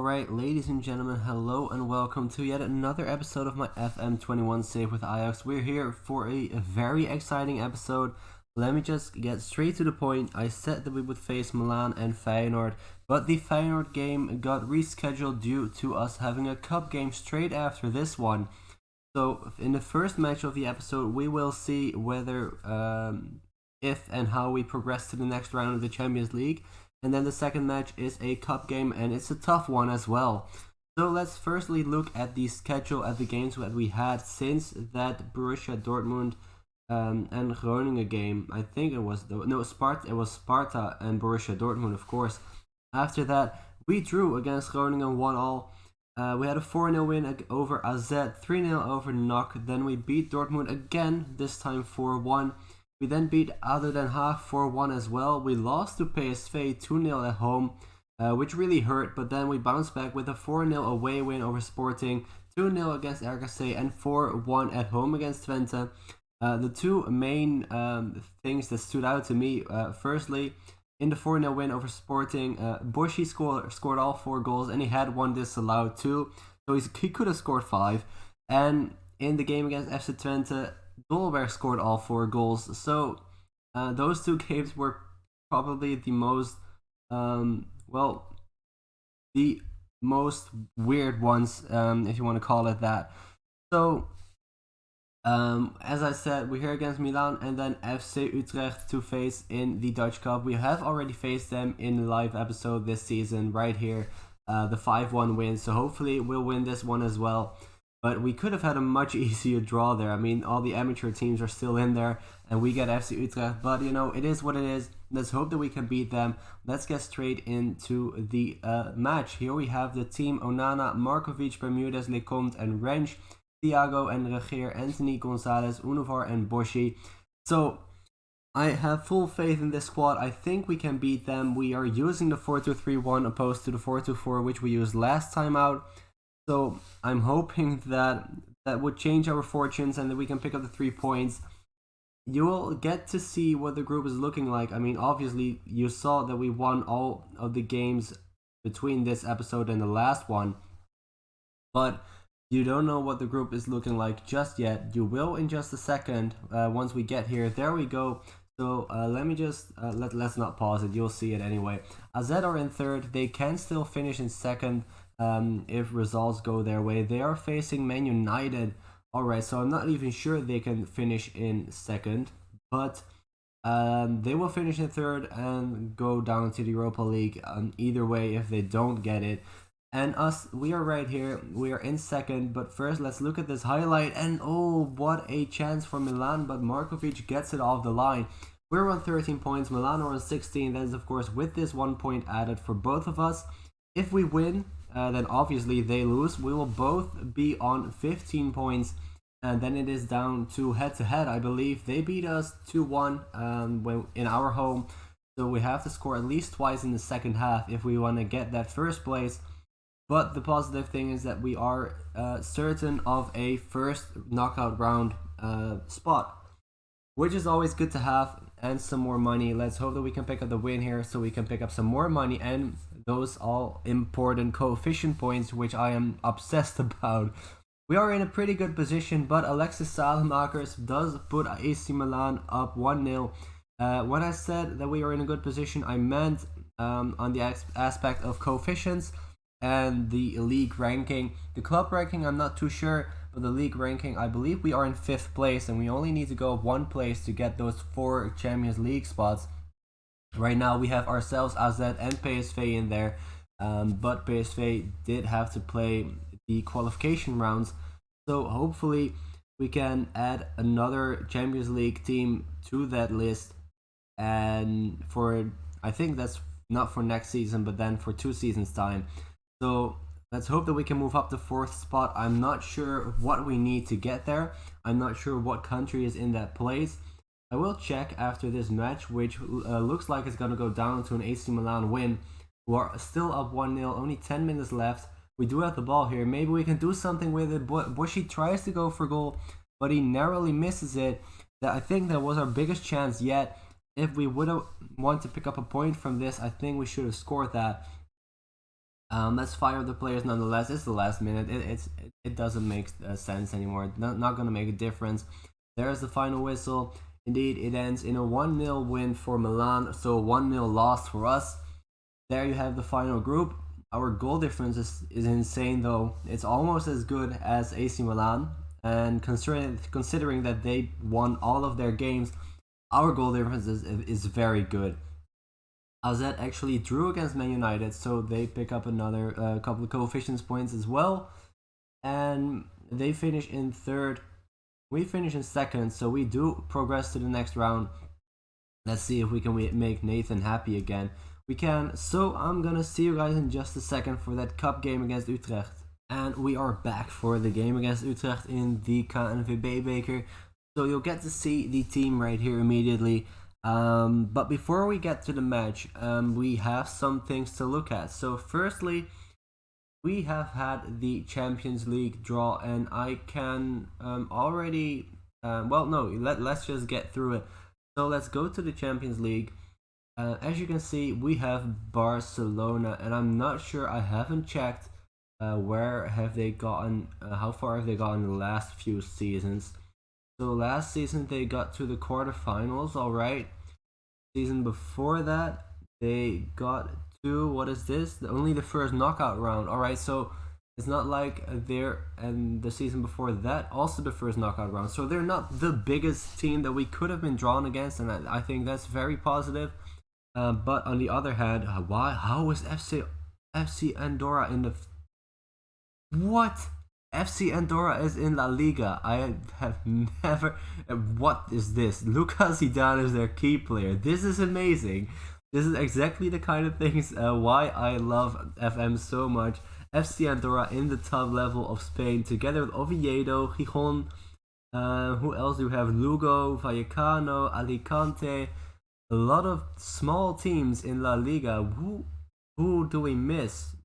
Alright, ladies and gentlemen, hello and welcome to yet another episode of my FM21 Save with Ajax. We're here for a very exciting episode. Let me just get straight to the point. I said that we would face Milan and Feyenoord, but the Feyenoord game got rescheduled due to us having a cup game straight after this one. So, in the first match of the episode, we will see whether, if and how we progress to the next round of the Champions League. And then the second match is a cup game, and it's a tough one as well. So let's firstly look at the schedule at the games that we had since that Borussia Dortmund and Groningen game. I think it was Sparta. It was Sparta and Borussia Dortmund, of course. After that, we drew against Groningen 1-1. We had a 4-0 win over AZ, 3-0 over NAC. Then we beat Dortmund again, this time 4-1. We then beat ADO Den Haag 4-1 as well. We lost to PSV 2-0 at home, which really hurt, but then we bounced back with a 4-0 away win over Sporting, 2-0 against RKC, and 4-1 at home against Twente. The two main things that stood out to me, firstly, in the 4-0 win over Sporting, Boshi scored all 4 goals, and he had one disallowed too, so he could have scored 5. And in the game against FC Twente, Dolberg scored all 4 goals. So those two games were probably the most, the most weird ones, if you want to call it that. So, as I said, we're here against Milan and then FC Utrecht to face in the Dutch Cup. We have already faced them in the live episode this season, right here, the 5-1 win. So hopefully we'll win this one as well. But we could have had a much easier draw there. I mean, all the amateur teams are still in there, and we get FC Utrecht. But, it is what it is. Let's hope that we can beat them. Let's get straight into the match. Here we have the team: Onana, Markovic, Bermudez, Lecomte, and Rensch, Thiago and Regeer, Anthony, Gonzalez, Univar, and Boshi. So, I have full faith in this squad. I think we can beat them. We are using the 4-2-3-1 opposed to the 4-2-4, which we used last time out. So I'm hoping that would change our fortunes and that we can pick up the 3 points. You will get to see what the group is looking like. I mean, obviously, you saw that we won all of the games between this episode and the last one. But you don't know what the group is looking like just yet. You will in just a second once we get here. There we go. So let me just, let's not pause it. You'll see it anyway. AZ are in third. They can still finish in second. If results go their way. They are facing Man United. Alright, so I'm not even sure they can finish in second, but they will finish in third and go down to the Europa League either way if they don't get it. And us, we are right here. We are in second, but first let's look at this highlight. And oh, what a chance for Milan, but Markovic gets it off the line. We're on 13 points, Milan are on 16. That is, of course, with this 1 point added for both of us. If we win, then obviously they lose. We will both be on 15 points, and then it is down to head-to-head. I believe they beat us 2-1 in our home, so we have to score at least twice in the second half if we want to get that first place. But the positive thing is that we are certain of a first knockout round spot, which is always good to have, and some more money. Let's hope that we can pick up the win here so we can pick up some more money and those all important coefficient points, which I am obsessed about. We are in a pretty good position, but Alexis Salemakers does put AC Milan up 1-0. When I said that we are in a good position, I meant on the aspect of coefficients and the league ranking. The club ranking, I'm not too sure, but the league ranking, I believe we are in 5th place, and we only need to go 1 place to get those 4 Champions League spots. Right now we have ourselves, AZ and PSV in there, but PSV did have to play the qualification rounds, so hopefully we can add another Champions League team to that list, and I think that's not for next season, but then for 2 seasons time. So let's hope that we can move up to 4th spot. I'm not sure what we need to get there. I'm not sure what country is in that place. I will check after this match, which looks like it's going to go down to an AC Milan win. We are still up 1-0, only 10 minutes left. We do have the ball here. Maybe we can do something with it. Boshi tries to go for goal, but he narrowly misses it. I think that was our biggest chance yet. If we would have wanted to pick up a point from this, I think we should have scored that. Let's fire the players nonetheless. It's the last minute. It doesn't make sense anymore. Not gonna make a difference. There's the final whistle. Indeed, it ends in a 1-0 win for Milan, so 1-0 loss for us. There you have the final group. Our goal difference is insane though. It's almost as good as AC Milan, and considering that they won all of their games, our goal difference is very good. AZ actually drew against Man United, so they pick up another couple of coefficients points as well, and they finish in third. We finish in second, so we do progress to the next round. Let's see if we can make Nathan happy again. We can, so I'm gonna see you guys in just a second for that cup game against Utrecht. And we are back for the game against Utrecht in the KNVB Beker. So you'll get to see the team right here immediately. But before we get to the match, we have some things to look at. So firstly, we have had the Champions League draw, and I can already, let's just get through it. So let's go to the Champions League. As you can see, we have Barcelona, and I'm not sure, I haven't checked where have they gotten, how far have they gotten in the last few seasons. So last season they got to the quarterfinals, alright. Season before that, they got to, what is this? Only the first knockout round, alright, so it's not like they're, and the season before that, also the first knockout round. So they're not the biggest team that we could have been drawn against, and I think that's very positive. But on the other hand, how is FC Andorra in the... What? FC Andorra is in La Liga. I have never... What is this? Lucas Zidane is their key player. This is amazing. This is exactly the kind of things why I love FM so much. FC Andorra in the top level of Spain, together with Oviedo, Gijón. Who else do we have? Lugo, Vallecano, Alicante. A lot of small teams in La Liga. Who do we miss?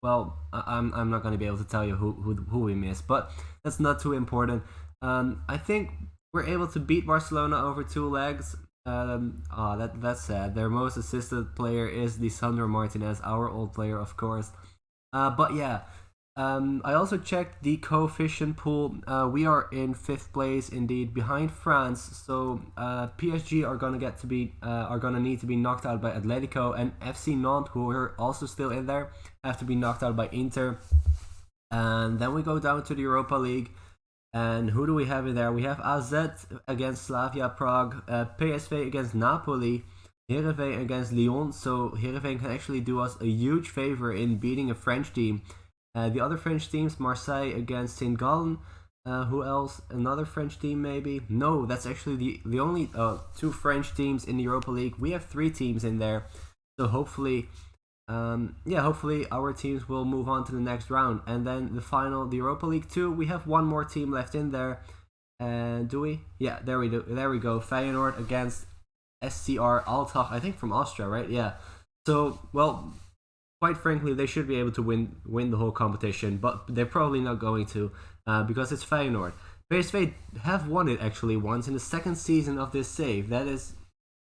Well, I'm not going to be able to tell you who we miss, but that's not too important. I think we're able to beat Barcelona over 2 legs. That's sad. Their most assisted player is Lisandro Martinez, our old player, of course. But yeah, I also checked the coefficient pool. We are in 5th place indeed, behind France. So PSG are gonna need to be knocked out by Atletico, and FC Nantes, who are also still in there, have to be knocked out by Inter. And then we go down to the Europa League. And who do we have in there? We have AZ against Slavia Prague, PSV against Napoli, Heerenveen against Lyon. So Heerenveen can actually do us a huge favor in beating a French team. The other French teams, Marseille against St. Gallen. Who else? Another French team maybe? No, that's actually the only 2 French teams in the Europa League. We have 3 teams in there. So hopefully, hopefully our teams will move on to the next round. And then the final, the Europa League 2, we have 1 more team left in there. And do we? Yeah, there we go. Feyenoord against SCR Altach, I think from Austria, right? Yeah. So, well, quite frankly, they should be able to win the whole competition, but they're probably not going to, because it's Feyenoord. PSV have won it actually once in the 2nd season of this save. That is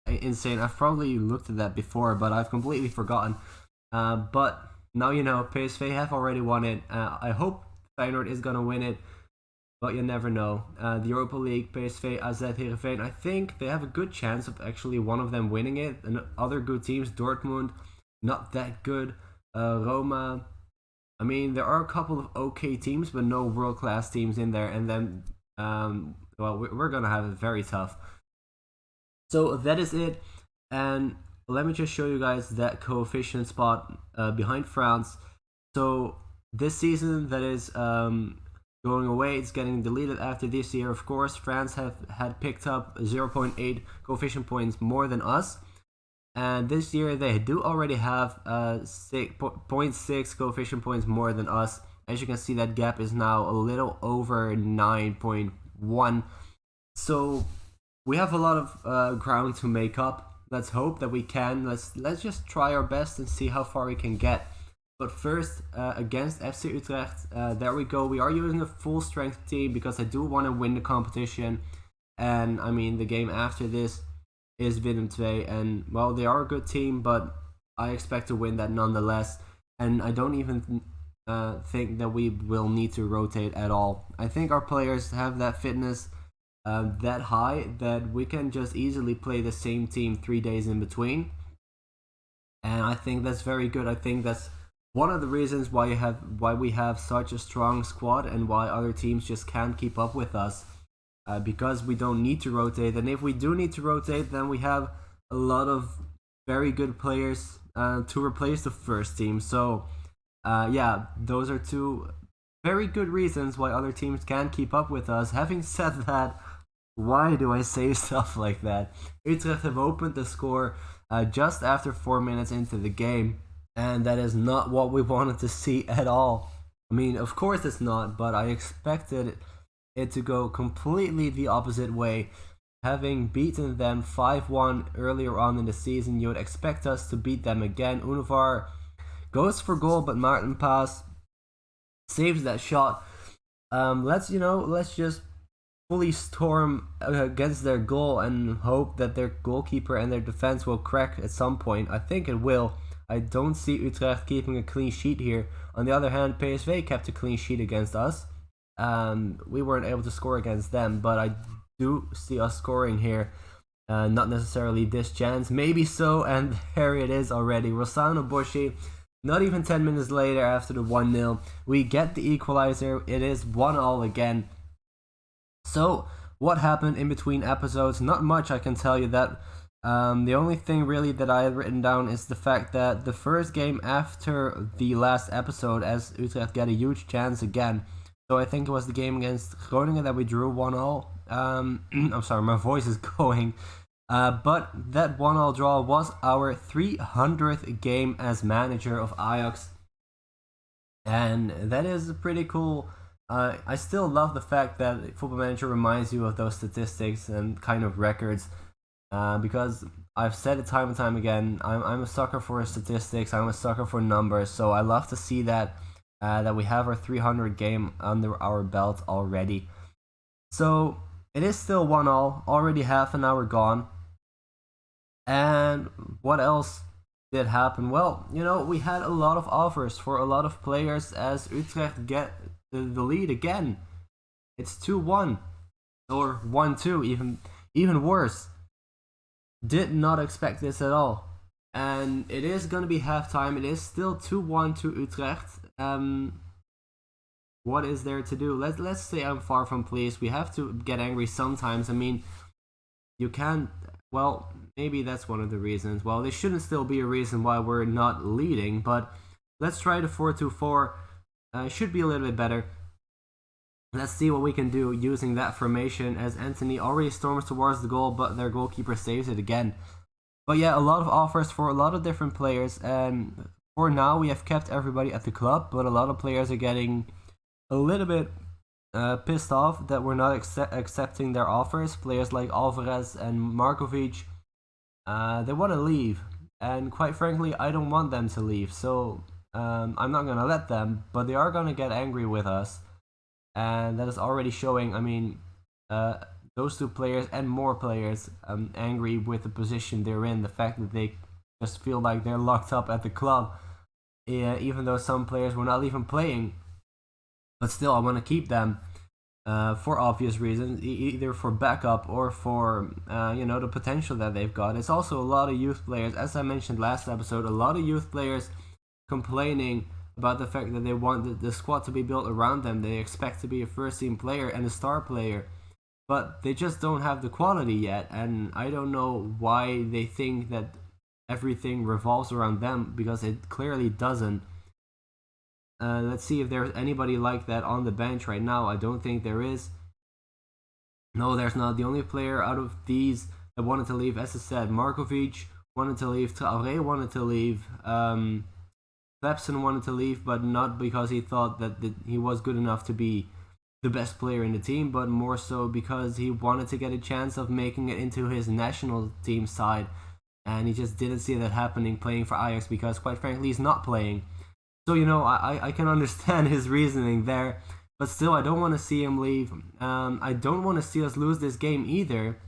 insane. I've probably looked at that before, but I've completely forgotten. But now you know, PSV have already won it. I hope Feyenoord is gonna win it, but you never know. The Europa League, PSV, AZ, Heerenveen, I think they have a good chance of actually one of them winning it. And other good teams, Dortmund, not that good. Roma, I mean, there are a couple of okay teams, but no world-class teams in there. And then, we're gonna have it very tough. So that is it. And let me just show you guys that coefficient spot behind France. So this season, that is going away. It's getting deleted after this year. Of course, France had picked up 0.8 coefficient points more than us. And this year they do already have 0.6 coefficient points more than us. As you can see, that gap is now a little over 9.1. So we have a lot of ground to make up. Let's hope that we can. Let's just try our best and see how far we can get. But first, against FC Utrecht, there we go. We are using a full strength team because I do want to win the competition. And I mean, the game after this is Willem II, and well, they are a good team, but I expect to win that nonetheless. and I don't even think that we will need to rotate at all. I think our players have that fitness that high that we can just easily play the same team 3 days in between, and I think that's very good. I think that's one of the reasons why we have such a strong squad and why other teams just can't keep up with us, because we don't need to rotate. And if we do need to rotate, then we have a lot of very good players to replace the first team. So yeah, those are two very good reasons why other teams can't keep up with us. Having said that, why do I say stuff like that? Utrecht have opened the score just after 4 minutes into the game, and that is not what we wanted to see at all. I mean, of course it's not, but I expected it to go completely the opposite way. Having beaten them 5-1 earlier on in the season, you would expect us to beat them again. Univar goes for goal, but Martin Paas saves that shot. Let's just fully storm against their goal and hope that their goalkeeper and their defense will crack at some point. I think it will. I don't see Utrecht keeping a clean sheet here. On the other hand, PSV kept a clean sheet against us. We weren't able to score against them, but I do see us scoring here. Not necessarily this chance, maybe so, and there it is already. Rossano Boschi, not even 10 minutes later after the 1-0, we get the equalizer. It is 1-1 again. So, what happened in between episodes? Not much, I can tell you that. The only thing really that I had written down is the fact that the first game after the last episode, as Utrecht get a huge chance again. So I think it was the game against Groningen that we drew 1-1. I'm sorry, my voice is going. But that 1-1 draw was our 300th game as manager of Ajax. And that is pretty cool. I still love the fact that Football Manager reminds you of those statistics and kind of records. Because I've said it time and time again, I'm a sucker for statistics, I'm a sucker for numbers, so I love to see that we have our 300 game under our belt already. So it is still 1-1, already half an hour gone. And what else did happen? Well, we had a lot of offers for a lot of players as Utrecht get the lead again. It's 2-1 or 1-2, even worse. Did not expect this at all. And it is going to be halftime. It is still 2-1 to Utrecht. What is there to do? Let's say I'm far from pleased. We have to get angry sometimes. I mean, you can't... Well, maybe that's one of the reasons. Well, this shouldn't still be a reason why we're not leading, but let's try the 4-2-4. Should be a little bit better. Let's see what we can do using that formation as Anthony already storms towards the goal, but their goalkeeper saves it again. But yeah, a lot of offers for a lot of different players, and for now we have kept everybody at the club, but a lot of players are getting a little bit pissed off that we're not accepting their offers. Players like Alvarez and Markovic, they want to leave, and quite frankly, I don't want them to leave, so I'm not going to let them, but they are going to get angry with us. And that is already showing. I mean, those two players and more players angry with the position they're in. The fact that they just feel like they're locked up at the club, even though some players were not even playing. But still, I want to keep them for obvious reasons, either for backup or for the potential that they've got. It's also a lot of youth players, as I mentioned last episode. A lot of youth players complaining about the fact that they want the squad to be built around them. They expect to be a first team player and a star player, but they just don't have the quality yet, and I don't know why they think that everything revolves around them, because it clearly doesn't. Let's see if there's anybody like that on the bench right now. I don't think there is. No, there's not. The only player out of these that wanted to leave, as I said, Markovic wanted to leave, Traoré wanted to leave, Clepson wanted to leave, but not because he thought that he was good enough to be the best player in the team, but more so because he wanted to get a chance of making it into his national team side, and he just didn't see that happening playing for Ajax, because quite frankly he's not playing. So I can understand his reasoning there, but still I don't want to see him leave. I don't want to see us lose this game either,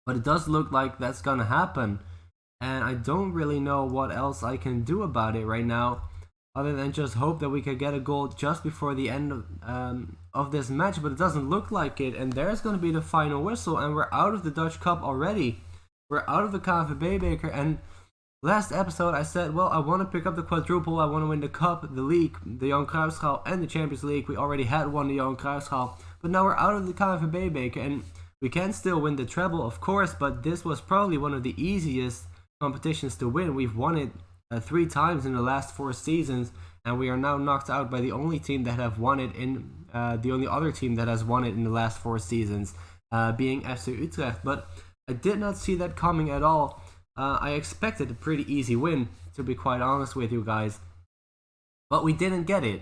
but it does look like that's gonna happen. and I don't really know what else I can do about it right now, other than just hope that we could get a goal just before the end of this match. But it doesn't look like it, and there's going to be the final whistle, and we're out of the Dutch Cup already. We're out of the KNVB Beker, and last episode I said, well, I want to pick up the quadruple, I want to win the cup, the league, the Johan Cruijffschaal, and the Champions League. We already had won the Johan Cruijffschaal, but now we're out of the KNVB Beker, and we can still win the treble, of course, but this was probably one of the easiest competitions to win. We've won it 3 times in the last 4 seasons, and we are now knocked out by the only team that have won it in the only other team that has won it in the last 4 seasons, being FC Utrecht. But I did not see that coming at all. I expected a pretty easy win, to be quite honest with you guys, but we didn't get it.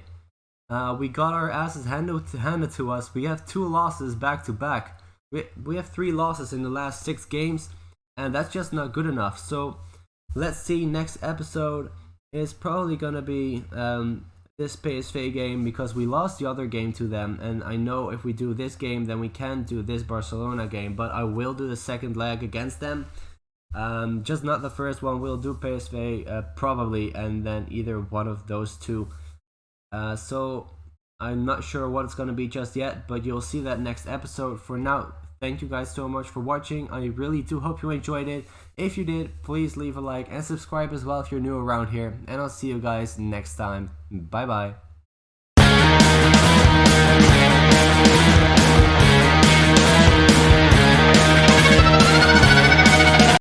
We got our asses handed to us. We have 2 losses back to back. We have 3 losses in the last 6 games, and that's just not good enough. So let's see, next episode is probably gonna be this PSV game, because we lost the other game to them, and I know if we do this game then we can do this Barcelona game, but I will do the second leg against them, just not the first one. We'll do PSV probably, and then either one of those 2. So I'm not sure what it's gonna be just yet, but you'll see that next episode. For now, thank you guys so much for watching. I really do hope you enjoyed it. If you did, please leave a like and subscribe as well if you're new around here. And I'll see you guys next time. Bye bye.